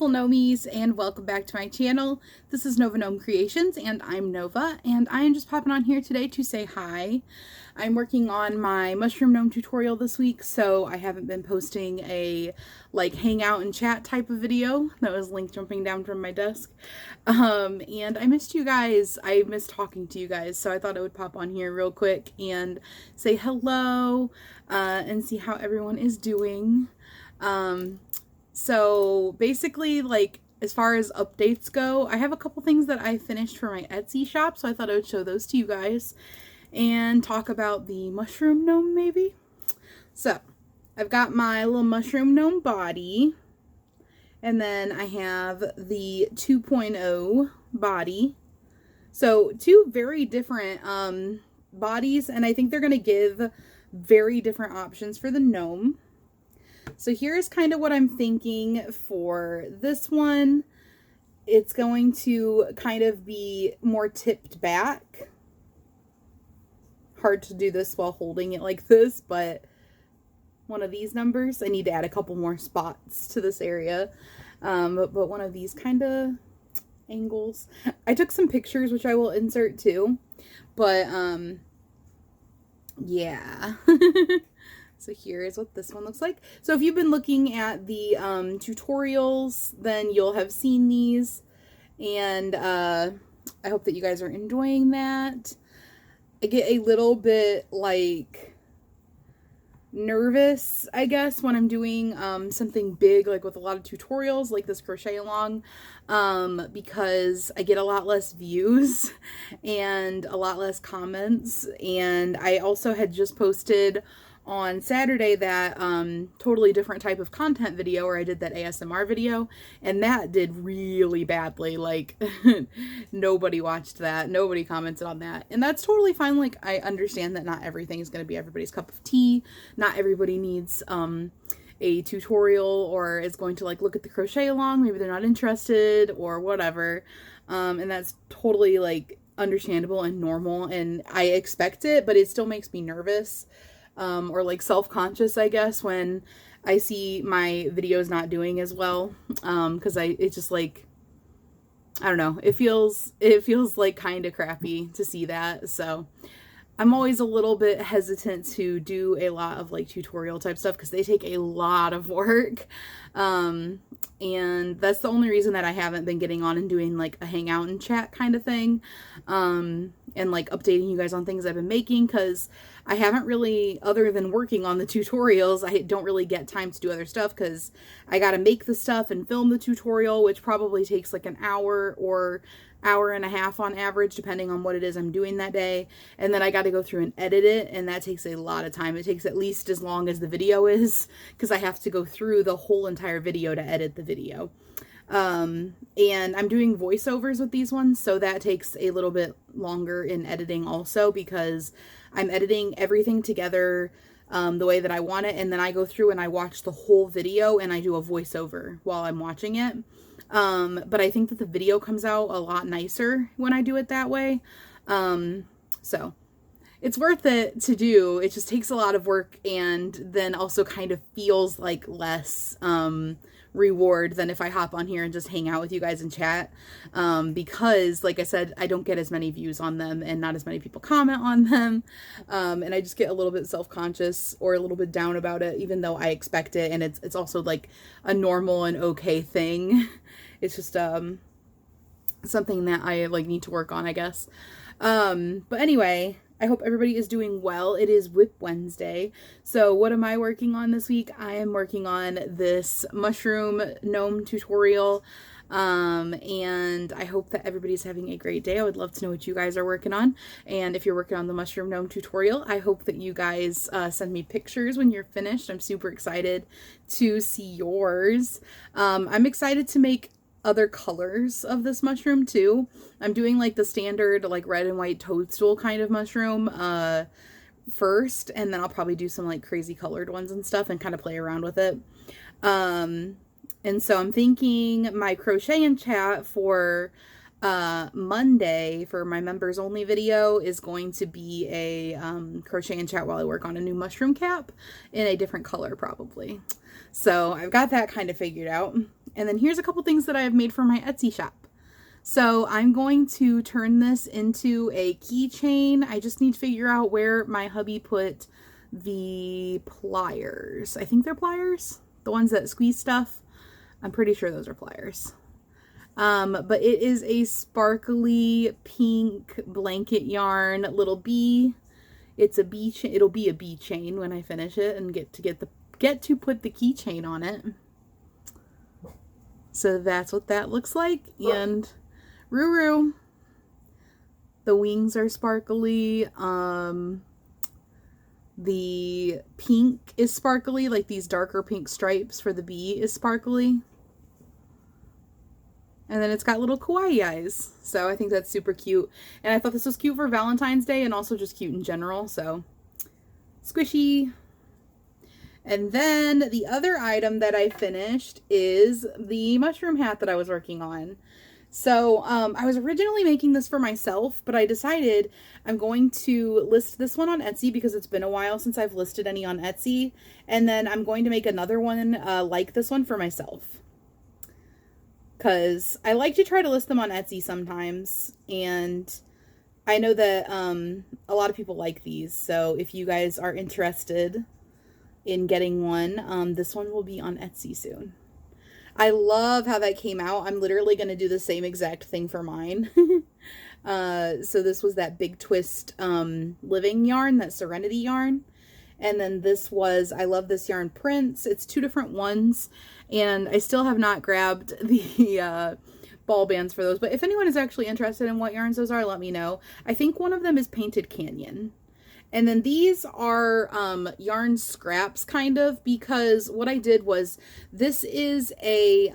beautiful Gnomies, and welcome back to my channel. This is Nova Gnome Creations, and I'm Nova, and I am just popping on here today to say hi. I'm working on my mushroom gnome tutorial this week, so I haven't been posting a hangout and chat type of video. That was Link jumping down from my desk. And I missed you guys. I missed talking to you guys, so I thought I would pop on here real quick and say hello and see how everyone is doing. So basically, as far as updates go, I have a couple things that I finished for my Etsy shop, so I thought I would show those to you guys and talk about the mushroom gnome maybe. So I've got my little mushroom gnome body, and then I have the 2.0 body. So two very different bodies, and I think they're going to give very different options for the gnome. So here's kind of what I'm thinking for this one. It's going to kind of be more tipped back. Hard to do this while holding it like this, but one of these numbers, I need to add a couple more spots to this area. But one of these kind of angles. I took some pictures, which I will insert too, but yeah. So here is what this one looks like. So if you've been looking at the tutorials, then you'll have seen these, and I hope that you guys are enjoying that. I get a little bit nervous, I guess, when I'm doing something big, with a lot of tutorials like this crochet along, because I get a lot less views and a lot less comments. And I also had just posted on Saturday that totally different type of content video where I did that ASMR video, and that did really badly. Nobody watched that, nobody commented on that, and that's totally fine. I understand that not everything is going to be everybody's cup of tea. Not everybody needs a tutorial or is going to look at the crochet along. Maybe they're not interested or whatever, and that's totally understandable and normal, and I expect it, but it still makes me nervous. Or self-conscious, I guess, when I see my videos not doing as well, because it's just I don't know, it feels kind of crappy to see that. So I'm always a little bit hesitant to do a lot of tutorial type stuff because they take a lot of work, and that's the only reason that I haven't been getting on and doing a hangout and chat kind of thing, and updating you guys on things I've been making, because I haven't really, other than working on the tutorials, I don't really get time to do other stuff because I gotta make the stuff and film the tutorial, which probably takes an hour or hour and a half on average, depending on what it is I'm doing that day. And then I got to go through and edit it, and that takes a lot of time. It takes at least as long as the video is, because I have to go through the whole entire video to edit the video. And I'm doing voiceovers with these ones, so that takes a little bit longer in editing also, because I'm editing everything together the way that I want it, and then I go through and I watch the whole video and I do a voiceover while I'm watching it. But I think that the video comes out a lot nicer when I do it that way. So it's worth it to do. It just takes a lot of work, and then also kind of feels less reward than if I hop on here and just hang out with you guys and chat, because like I said, I don't get as many views on them and not as many people comment on them, and I just get a little bit self-conscious or a little bit down about it, even though I expect it, and it's also a normal and okay thing. It's just something that I need to work on, I guess. But anyway, I hope everybody is doing well. It is WIP Wednesday. So what am I working on this week? I am working on this mushroom gnome tutorial. And I hope that everybody's having a great day. I would love to know what you guys are working on. And if you're working on the mushroom gnome tutorial, I hope that you guys send me pictures when you're finished. I'm super excited to see yours. I'm excited to make other colors of this mushroom too. I'm doing the standard red and white toadstool kind of mushroom first, and then I'll probably do some crazy colored ones and stuff and kind of play around with it. And so I'm thinking my crochet and chat for Monday for my members only video is going to be a crochet and chat while I work on a new mushroom cap in a different color probably. So I've got that kind of figured out. And then here's a couple things that I have made for my Etsy shop. So I'm going to turn this into a keychain. I just need to figure out where my hubby put the pliers. I think they're pliers, the ones that squeeze stuff. I'm pretty sure those are pliers. But it is a sparkly pink blanket yarn, little bee. It's a bee chain. It'll be a bee chain when I finish it and get to put the keychain on it. So that's what that looks like. And Ruru, the wings are sparkly. The pink is sparkly, like these darker pink stripes for the bee is sparkly. And then it's got little kawaii eyes. So I think that's super cute. And I thought this was cute for Valentine's Day and also just cute in general. So squishy. And then the other item that I finished is the mushroom hat that I was working on. So I was originally making this for myself, but I decided I'm going to list this one on Etsy because it's been a while since I've listed any on Etsy. And then I'm going to make another one like this one for myself. Because I like to try to list them on Etsy sometimes. And I know that a lot of people like these. So if you guys are interested in getting one, this one will be on Etsy soon. I love how that came out. I'm literally going to do the same exact thing for mine. So this was that Big Twist living yarn, that Serenity yarn. And then this was, I love this yarn, Prince. It's two different ones. And I still have not grabbed the ball bands for those. But if anyone is actually interested in what yarns those are, let me know. I think one of them is Painted Canyon. And then these are yarn scraps, kind of, because what I did was, this is a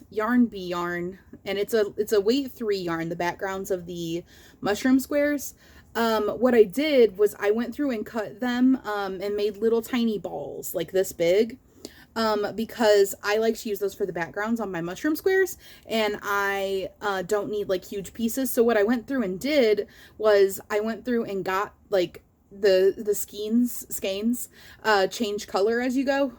yarn bee yarn, and it's a weight 3 yarn, the backgrounds of the mushroom squares. What I did was I went through and cut them and made little tiny balls like this big. Because I like to use those for the backgrounds on my mushroom squares, and I don't need like huge pieces. So what I went through and did was I went through and got like the skeins change color as you go.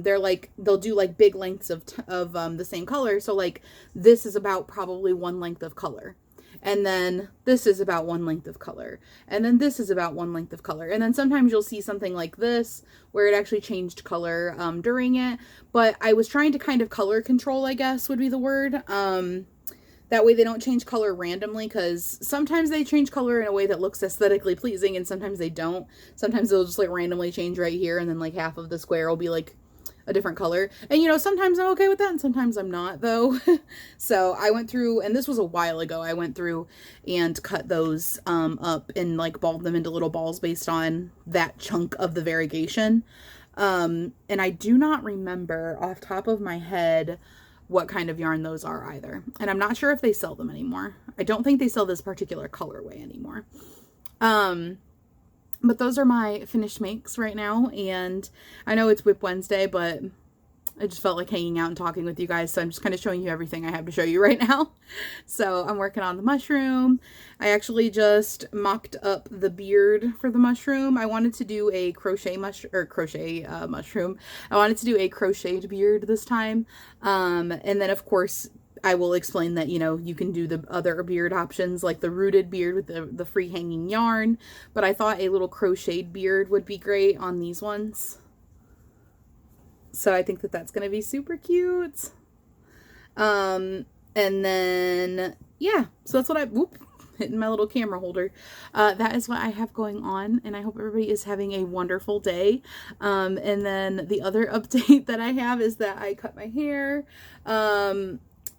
They're like, they'll do like big lengths of the same color. So like this is about probably one length of color. And then this is about one length of color. And then this is about one length of color. And then sometimes you'll see something like this where it actually changed color during it. But I was trying to kind of color control, I guess would be the word. That way they don't change color randomly, because sometimes they change color in a way that looks aesthetically pleasing and sometimes they don't. Sometimes they'll just like randomly change right here and then like half of the square will be like a different color. And you know, sometimes I'm okay with that and sometimes I'm not though. So I went through, and this was a while ago, I went through and cut those up and like balled them into little balls based on that chunk of the variegation. And I do not remember off top of my head what kind of yarn those are either. And I'm not sure if they sell them anymore. I don't think they sell this particular colorway anymore. But those are my finished makes right now. And I know it's WIP Wednesday, but I just felt like hanging out and talking with you guys. So I'm just kind of showing you everything I have to show you right now. So I'm working on the mushroom. I actually just mocked up the beard for the mushroom. I wanted to do a crochet mushroom. I wanted to do a crocheted beard this time. And then of course I will explain that, you know, you can do the other beard options like the rooted beard with the free hanging yarn. But I thought a little crocheted beard would be great on these ones. So I think that that's going to be super cute. And then, yeah, so that's what hitting my little camera holder. That is what I have going on, and I hope everybody is having a wonderful day. And then the other update that I have is that I cut my hair.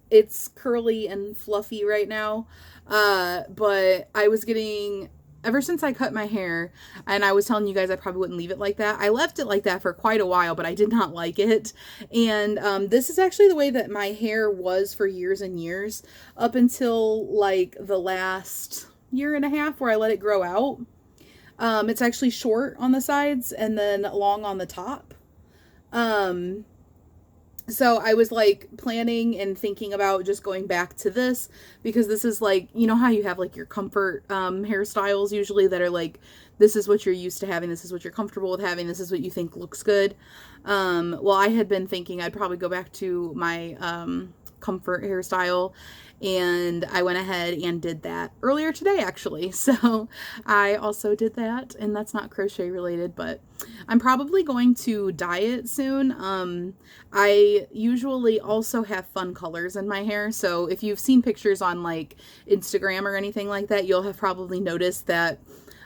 It's curly and fluffy right now. But I was getting, ever since I cut my hair, and I was telling you guys I probably wouldn't leave it like that. I left it like that for quite a while, but I did not like it. And this is actually the way that my hair was for years and years, up until like the last year and a half where I let it grow out. It's actually short on the sides and then long on the top. So I was like planning and thinking about just going back to this, because this is like, you know how you have like your comfort hairstyles usually that are like, this is what you're used to having, this is what you're comfortable with having, this is what you think looks good. Well, I had been thinking I'd probably go back to my comfort hairstyle, and I went ahead and did that earlier today actually. So I also did that, and that's not crochet related, but I'm probably going to dye it soon. I usually also have fun colors in my hair, so if you've seen pictures on like Instagram or anything like that, you'll have probably noticed that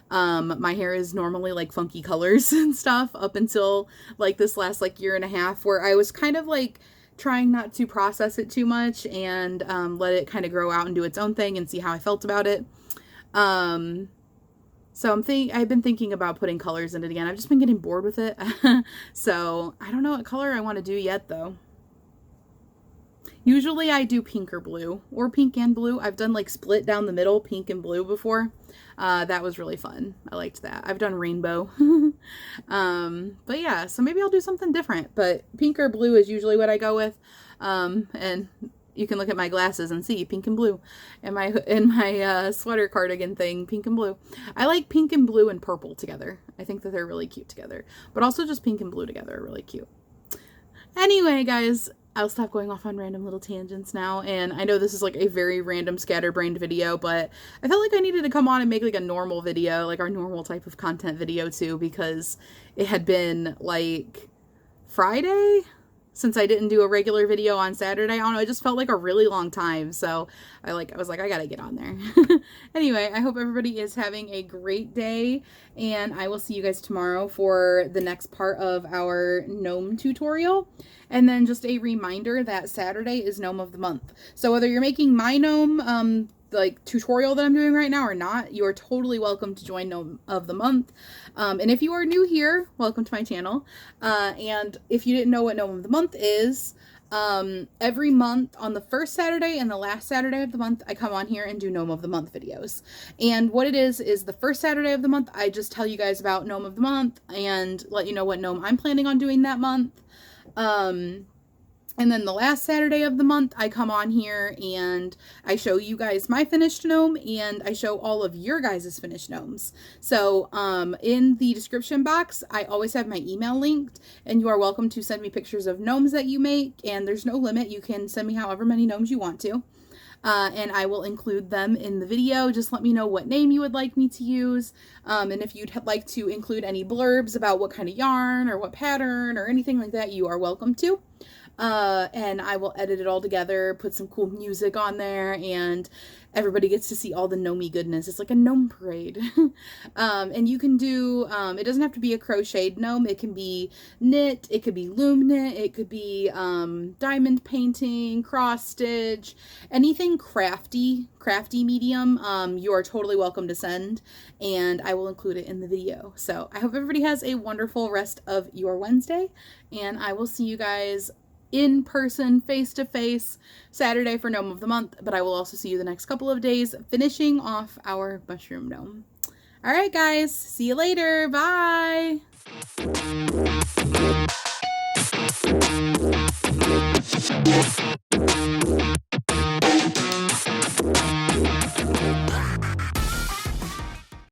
my hair is normally like funky colors and stuff up until like this last like year and a half, where I was kind of like trying not to process it too much and let it kind of grow out and do its own thing and see how I felt about it. So I've been thinking about putting colors in it again. I've just been getting bored with it. So I don't know what color I want to do yet though. Usually I do pink or blue, or pink and blue. I've done like split down the middle, pink and blue before. That was really fun. I liked that. I've done rainbow. But yeah, so maybe I'll do something different, but pink or blue is usually what I go with. And you can look at my glasses and see pink and blue, and my sweater cardigan thing, pink and blue. I like pink and blue and purple together. I think that they're really cute together, but also just pink and blue together are really cute. Anyway, guys, I'll stop going off on random little tangents now, and I know this is like a very random scatterbrained video, but I felt like I needed to come on and make like a normal video, like our normal type of content video too, because it had been like Friday since I didn't do a regular video on Saturday. I don't know, it just felt like a really long time, so I was like, I gotta get on there. Anyway, I hope everybody is having a great day, and I will see you guys tomorrow for the next part of our gnome tutorial. And then just a reminder that Saturday is Gnome of the Month. So whether you're making my gnome like tutorial that I'm doing right now or not, you are totally welcome to join Gnome of the Month. And if you are new here, welcome to my channel. And if you didn't know what Gnome of the Month is, every month on the first Saturday and the last Saturday of the month, I come on here and do Gnome of the Month videos. And what it is the first Saturday of the month, I just tell you guys about Gnome of the Month and let you know what gnome I'm planning on doing that month. And then the last Saturday of the month, I come on here and I show you guys my finished gnome, and I show all of your guys' finished gnomes. So in the description box, I always have my email linked, and you are welcome to send me pictures of gnomes that you make, and there's no limit. You can send me however many gnomes you want to. And I will include them in the video. Just let me know what name you would like me to use, and if you'd like to include any blurbs about what kind of yarn or what pattern or anything like that, you are welcome to. And I will edit it all together, put some cool music on there, and everybody gets to see all the gnomey goodness. It's like a gnome parade. And you can do, it doesn't have to be a crocheted gnome. It can be knit, it could be loom knit, it could be diamond painting, cross stitch, anything crafty medium. You are totally welcome to send, and I will include it in the video. So I hope everybody has a wonderful rest of your Wednesday, and I will see you guys in person, face-to-face, Saturday for Gnome of the Month, but I will also see you the next couple of days finishing off our mushroom gnome. All right, guys, see you later. Bye.